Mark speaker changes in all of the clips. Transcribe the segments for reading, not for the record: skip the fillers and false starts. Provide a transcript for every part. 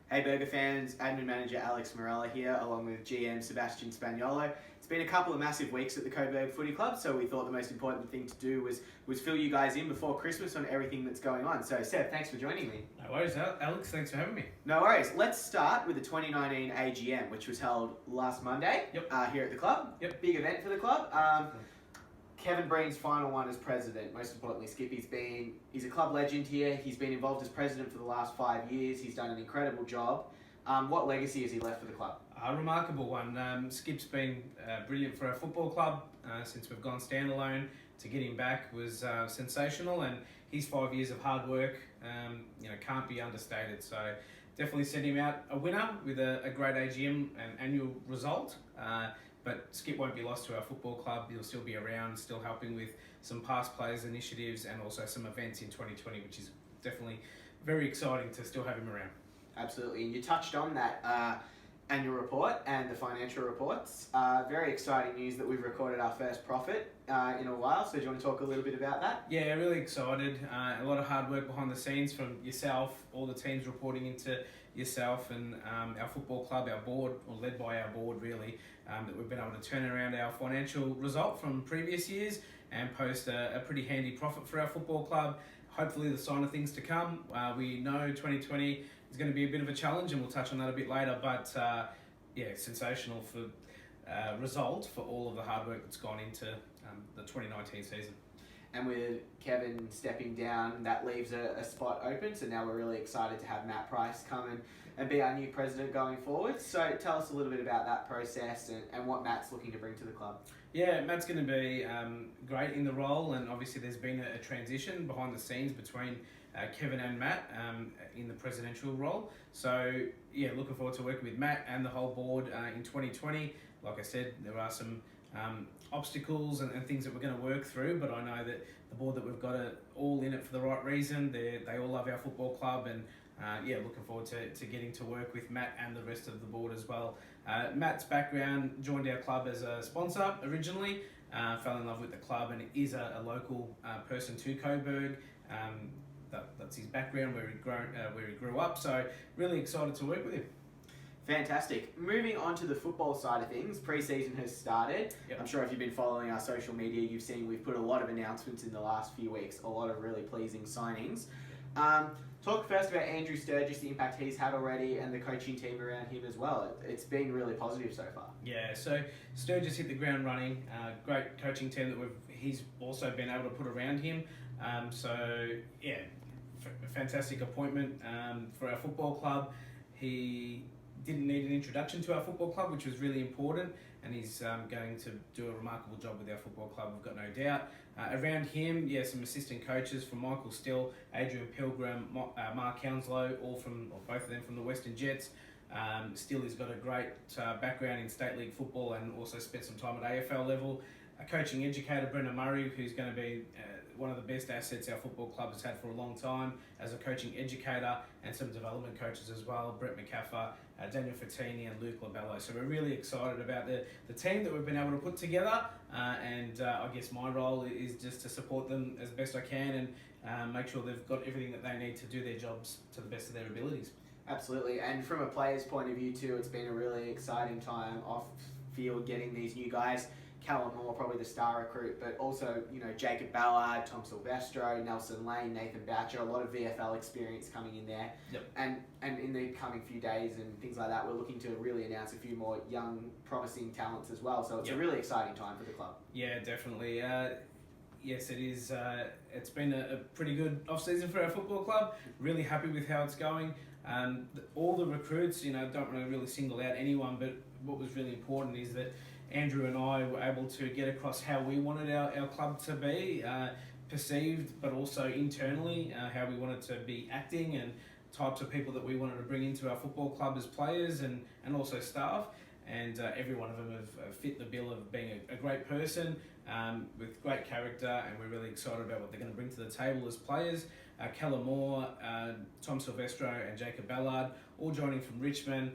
Speaker 1: Hey Burger fans, Admin Manager Alex Morella here, along with GM Sebastian Spagnuolo. It's been a couple of massive weeks at the Coburg Footy Club, so we thought the most important thing to do was fill you guys in before Christmas on everything that's going on. So Seb, thanks for joining me.
Speaker 2: No worries, Alex, thanks for having me.
Speaker 1: No worries. Let's start with the 2019 AGM, which was held last Monday here at the club.
Speaker 2: Yep.
Speaker 1: Big event for the club. Kevin Breen's final one as president. Most importantly, he's a club legend here. He's been involved as president for the last 5 years. He's done an incredible job. What legacy has he left for the club?
Speaker 2: A remarkable one. Skip's been brilliant for our football club since we've gone standalone. To get him back was sensational, and his 5 years of hard work can't be understated. So definitely sent him out a winner with a great AGM and annual result. But Skip won't be lost to our football club. He'll still be around, still helping with some past players initiatives and also some events in 2020, which is definitely very exciting to still have him around.
Speaker 1: Absolutely, and you touched on that annual report and the financial reports. Very exciting news that we've recorded our first profit in a while. So do you want to talk a little bit about that?
Speaker 2: Yeah, really excited. A lot of hard work behind the scenes from yourself, all the teams reporting into yourself and our football club, our board, or led by our board really, that we've been able to turn around our financial result from previous years and post a pretty handy profit for our football club. Hopefully the sign of things to come. We know 2020 is going to be a bit of a challenge, and we'll touch on that a bit later, but sensational for result for all of the hard work that's gone into the 2019 season.
Speaker 1: And with Kevin stepping down, that leaves a spot open. So now we're really excited to have Matt Price come and be our new president going forward. So tell us a little bit about that process and what Matt's looking to bring to the club.
Speaker 2: Yeah, Matt's going to be great in the role, and obviously there's been a transition behind the scenes between Kevin and Matt in the presidential role. So yeah, looking forward to working with Matt and the whole board in 2020. Like I said, there are some obstacles and things that we're going to work through, but I know that the board that we've got are all in it for the right reason. They all love our football club, and looking forward to getting to work with Matt and the rest of the board as well. Matt's background, joined our club as a sponsor originally, fell in love with the club, and is a local person to Coburg. That's his background, where he grew up, so really excited to work with him.
Speaker 1: Fantastic. Moving on to the football side of things, preseason has started.
Speaker 2: Yep.
Speaker 1: I'm sure if you've been following our social media, you've seen we've put a lot of announcements in the last few weeks, a lot of really pleasing signings. Talk first about Andrew Sturgis, the impact he's had already, and the coaching team around him as well. It's been really positive so far.
Speaker 2: Yeah, so Sturgis hit the ground running. Great coaching team that he's also been able to put around him. Fantastic appointment for our football club. He didn't need an introduction to our football club, which was really important, and he's going to do a remarkable job with our football club, we've got no doubt. Around him, some assistant coaches from Michael Still, Adrian Pilgrim, Mark Hounslow, both of them from the Western Jets. Still has got a great background in State League football and also spent some time at AFL level. A coaching educator, Brendan Murray, who's going to be one of the best assets our football club has had for a long time as a coaching educator, and some development coaches as well, Brett McCaffer, Daniel Fattini and Luke Labello. So we're really excited about the team that we've been able to put together, and I guess my role is just to support them as best I can and make sure they've got everything that they need to do their jobs to the best of their abilities.
Speaker 1: Absolutely, and from a player's point of view too, it's been a really exciting time off field getting these new guys. Callum Moore, probably the star recruit, but also, Jacob Ballard, Tom Silvestro, Nelson Lane, Nathan Boucher, a lot of VFL experience coming in there.
Speaker 2: Yep.
Speaker 1: And in the coming few days and things like that, we're looking to really announce a few more young, promising talents as well. So it's a really exciting time for the club.
Speaker 2: Yeah, definitely. Yes, it is. It's been a pretty good off-season for our football club. Really happy with how it's going. All the recruits, don't want to really single out anyone, but what was really important is that Andrew and I were able to get across how we wanted our club to be perceived, but also internally, how we wanted to be acting and types of people that we wanted to bring into our football club as players and also staff. And every one of them have fit the bill of being a great person with great character, and we're really excited about what they're going to bring to the table as players. Callum Moore, Tom Silvestro and Jacob Ballard, all joining from Richmond.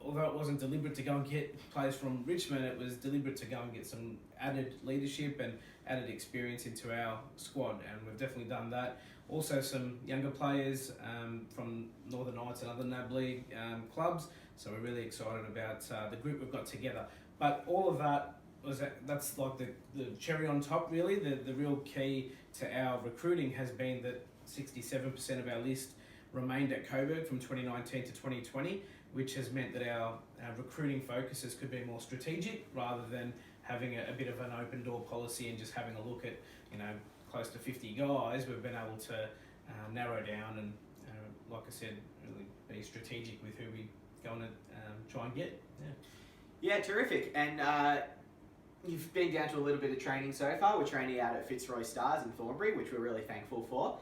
Speaker 2: Although it wasn't deliberate to go and get players from Richmond, it was deliberate to go and get some added leadership and added experience into our squad, and we've definitely done that. Also some younger players from Northern Knights and other NAB League clubs. So we're really excited about the group we've got together. But all of that's like the cherry on top, really. The real key to our recruiting has been that 67% of our list remained at Coburg from 2019 to 2020, which has meant that our recruiting focuses could be more strategic rather than having a bit of an open door policy and just having a look at, close to 50 guys. We've been able to narrow down and, like I said, really be strategic with who we go on and try and get.
Speaker 1: Yeah, terrific. And you've been down to a little bit of training so far. We're training out at Fitzroy Stars in Thornbury, which we're really thankful for.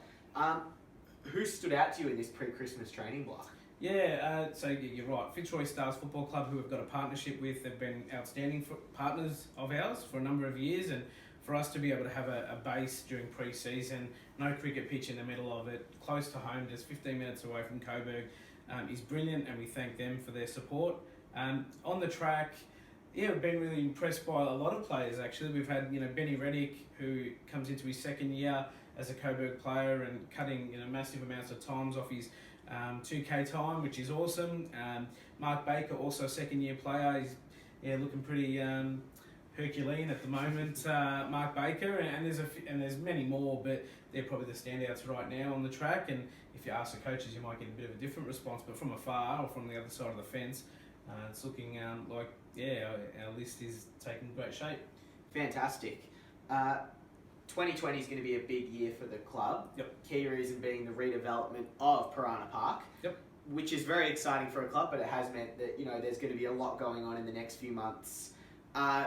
Speaker 1: Who stood out to you in this pre-Christmas training block?
Speaker 2: Yeah, so you're right. Fitzroy Stars Football Club, who we've got a partnership with, they've been outstanding partners of ours for a number of years, and for us to be able to have a base during pre-season, no cricket pitch in the middle of it, close to home, just 15 minutes away from Coburg, is brilliant, and we thank them for their support. On the track, we've been really impressed by a lot of players actually. We've had Benny Reddick, who comes into his second year as a Coburg player and cutting massive amounts of times off his 2K time, which is awesome. Mark Baker, also a second year player, he's looking pretty Herculean at the moment. Mark Baker, and there's many more, but they're probably the standouts right now on the track. And if you ask the coaches, you might get a bit of a different response, but from afar or from the other side of the fence, it's looking like our list is taking great shape.
Speaker 1: Fantastic. 2020 is going to be a big year for the club.
Speaker 2: Yep.
Speaker 1: Key reason being the redevelopment of Piranha Park.
Speaker 2: Yep.
Speaker 1: Which is very exciting for a club, but it has meant that there's going to be a lot going on in the next few months.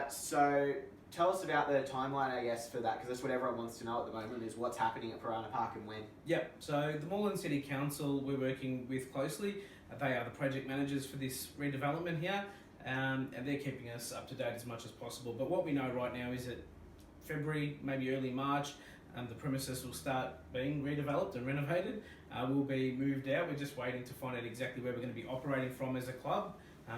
Speaker 1: So tell us about the timeline, I guess, for that, because that's what everyone wants to know at the moment, is what's happening at Piranha Park and when.
Speaker 2: Yep. So the Moreland City Council we're working with closely. They are the project managers for this redevelopment here, and they're keeping us up to date as much as possible. But what we know right now is that February, maybe early March, the premises will start being redeveloped and renovated. We'll be moved out. We're just waiting to find out exactly where we're going to be operating from as a club,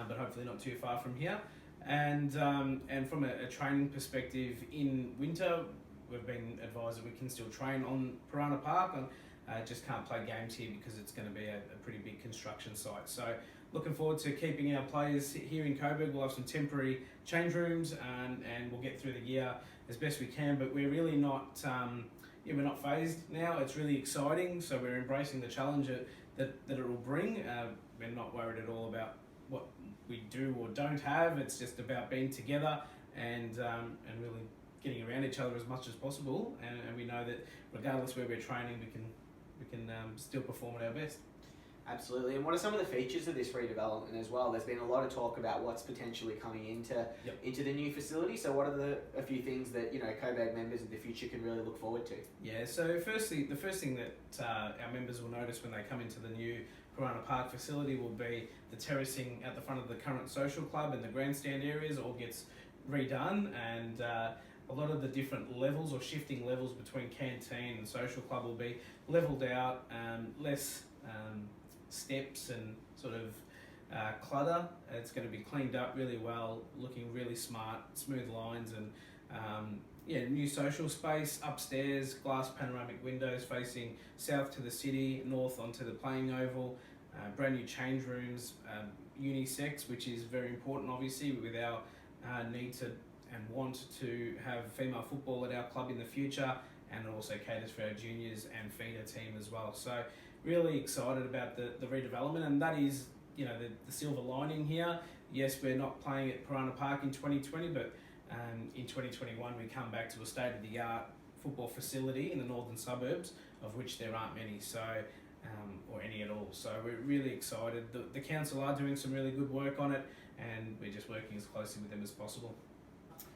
Speaker 2: but hopefully not too far from here. And from a training perspective, in winter, we've been advised that we can still train on Piranha Park. Just can't play games here because it's going to be a pretty big construction site. So looking forward to keeping our players here in Coburg. We'll have some temporary change rooms, and we'll get through the year as best we can. But we're really not we're not phased now. It's really exciting. So we're embracing the challenge that it will bring. We're not worried at all about what we do or don't have. It's just about being together and really getting around each other as much as possible. And we know that regardless where we're training, we can still perform at our best.
Speaker 1: Absolutely. And what are some of the features of this redevelopment as well? There's been a lot of talk about what's potentially coming into the new facility. So what are a few things that Coburg members in the future can really look forward to?
Speaker 2: Yeah. So firstly, the first thing that our members will notice when they come into the new Piranha Park facility will be the terracing at the front of the current social club and the grandstand areas all gets redone, and a lot of the different levels or shifting levels between canteen and social club will be levelled out, less steps and sort of clutter. It's going to be cleaned up really well, looking really smart, smooth lines, and new social space upstairs, glass panoramic windows facing south to the city, north onto the playing oval, brand new change rooms, unisex, which is very important obviously with our need to and want to have female football at our club in the future, and it also caters for our juniors and feeder team as well. So really excited about the redevelopment, and that is the silver lining here. Yes, we're not playing at Piranha Park in 2020, but in 2021 we come back to a state-of-the-art football facility in the northern suburbs, of which there aren't many, so or any at all. So we're really excited. The council are doing some really good work on it, and we're just working as closely with them as possible.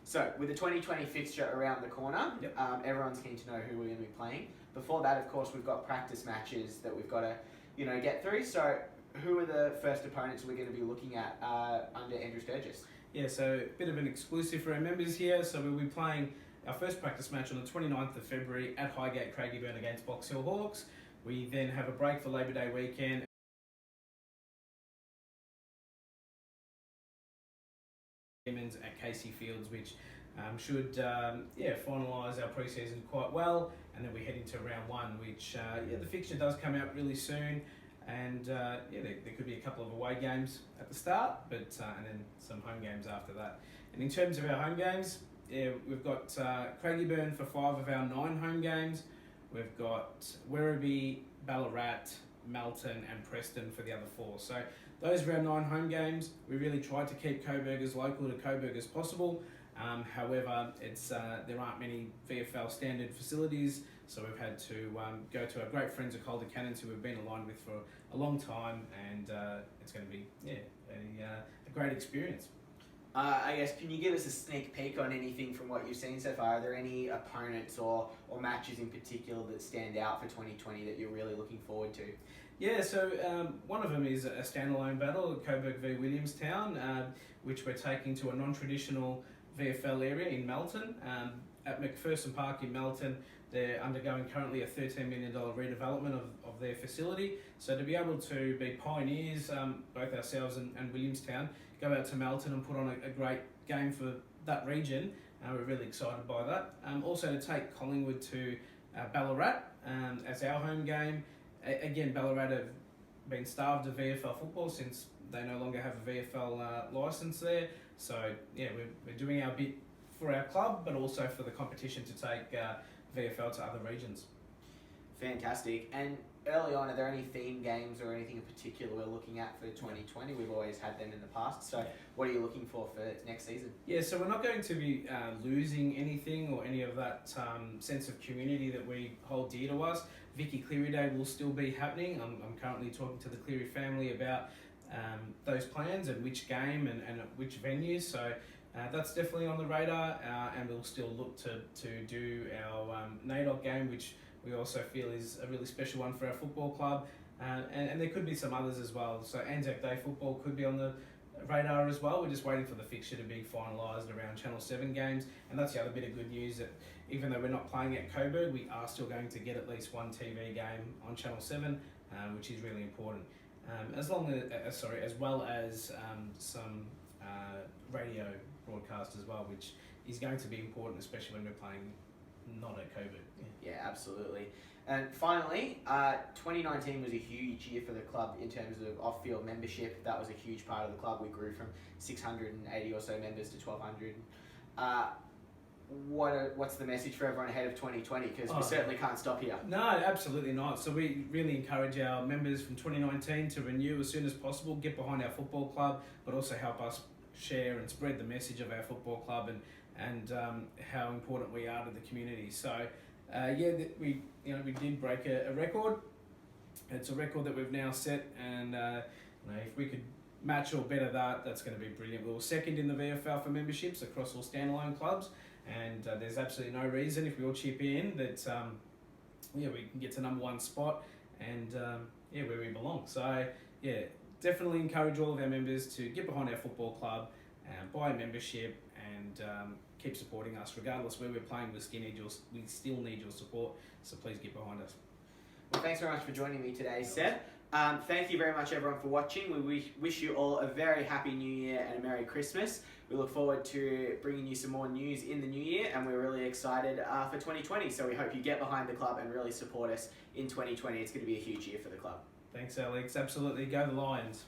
Speaker 1: So, with the 2020 fixture around the corner,
Speaker 2: Yep.
Speaker 1: Everyone's keen to know who we're going to be playing. Before that, of course, we've got practice matches that we've got to, get through. So, who are the first opponents we're going to be looking at under Andrew Sturgis?
Speaker 2: Yeah, so a bit of an exclusive for our members here. So we'll be playing our first practice match on the 29th of February at Highgate Craigieburn against Box Hill Hawks. We then have a break for Labor Day weekend at Casey Fields, which should finalise our pre-season quite well, and then we head into round one, which the fixture does come out really soon, and there could be a couple of away games at the start, but and then some home games after that. And in terms of our home games, we've got Craigieburn for 5 of our 9 home games. We've got Werribee, Ballarat, Melton and Preston for the other 4. So those are our 9 home games. We really tried to keep Coburg as local to Coburg as possible. However, there aren't many VFL standard facilities, so we've had to go to our great friends at Calder Cannons, who we've been aligned with for a long time, and it's going to be a great experience.
Speaker 1: I guess, can you give us a sneak peek on anything from what you've seen so far? Are there any opponents or matches in particular that stand out for 2020 that you're really looking forward to?
Speaker 2: Yeah, so one of them is a standalone battle, Coburg v Williamstown, which we're taking to a non-traditional VFL area in Melton. At McPherson Park in Melton, they're undergoing currently a $13 million redevelopment of their facility. So to be able to be pioneers, both ourselves and Williamstown, go out to Melton and put on a great game for that region, we're really excited by that. Also to take Collingwood to Ballarat as our home game. Again, Ballarat have been starved of VFL football since they no longer have a VFL licence there. So yeah, we're doing our bit for our club, but also for the competition to take VFL to other regions.
Speaker 1: Fantastic. And early on, are there any theme games or anything in particular we're looking at for 2020? We've always had them in the past. So what are you looking for next season?
Speaker 2: Yeah, so we're not going to be losing anything or any of that sense of community that we hold dear to us. Vicky Cleary Day will still be happening. I'm currently talking to the Cleary family about those plans and which game and which venues. So that's definitely on the radar, and we'll still look to do our NAIDOC game, which we also feel is a really special one for our football club, and there could be some others as well. So Anzac Day football could be on the radar as well. We're just waiting for the fixture to be finalised around Channel 7 games, and that's the other bit of good news, that even though we're not playing at Coburg, we are still going to get at least one TV game on Channel 7, which is really important. As well as some radio broadcast as well, which is going to be important, especially when we're playing not at Coburg.
Speaker 1: Yeah, absolutely. And finally, 2019 was a huge year for the club in terms of off-field membership. That was a huge part of the club. We grew from 680 or so members to 1,200. What's the message for everyone ahead of 2020? Because we certainly can't stop here.
Speaker 2: No, absolutely not. So we really encourage our members from 2019 to renew as soon as possible, get behind our football club, but also help us share and spread the message of our football club and how important we are to the community. So we did break a record. It's a record that we've now set, and if we could match or better that's going to be brilliant. We were second in the VFL for memberships across all standalone clubs, and there's absolutely no reason, if we all chip in, that we can get to number 1 spot and where we belong. So definitely encourage all of our members to get behind our football club and buy a membership and keep supporting us. Regardless where we're playing, we still need your support, so please get behind us.
Speaker 1: Well, thanks very much for joining me today, Seb. Thank you very much, everyone, for watching. We wish you all a very happy New Year and a Merry Christmas. We look forward to bringing you some more news in the new year, and we're really excited for 2020. So we hope you get behind the club and really support us in 2020. It's going to be a huge year for the club.
Speaker 2: Thanks, Alex. Absolutely. Go the Lions.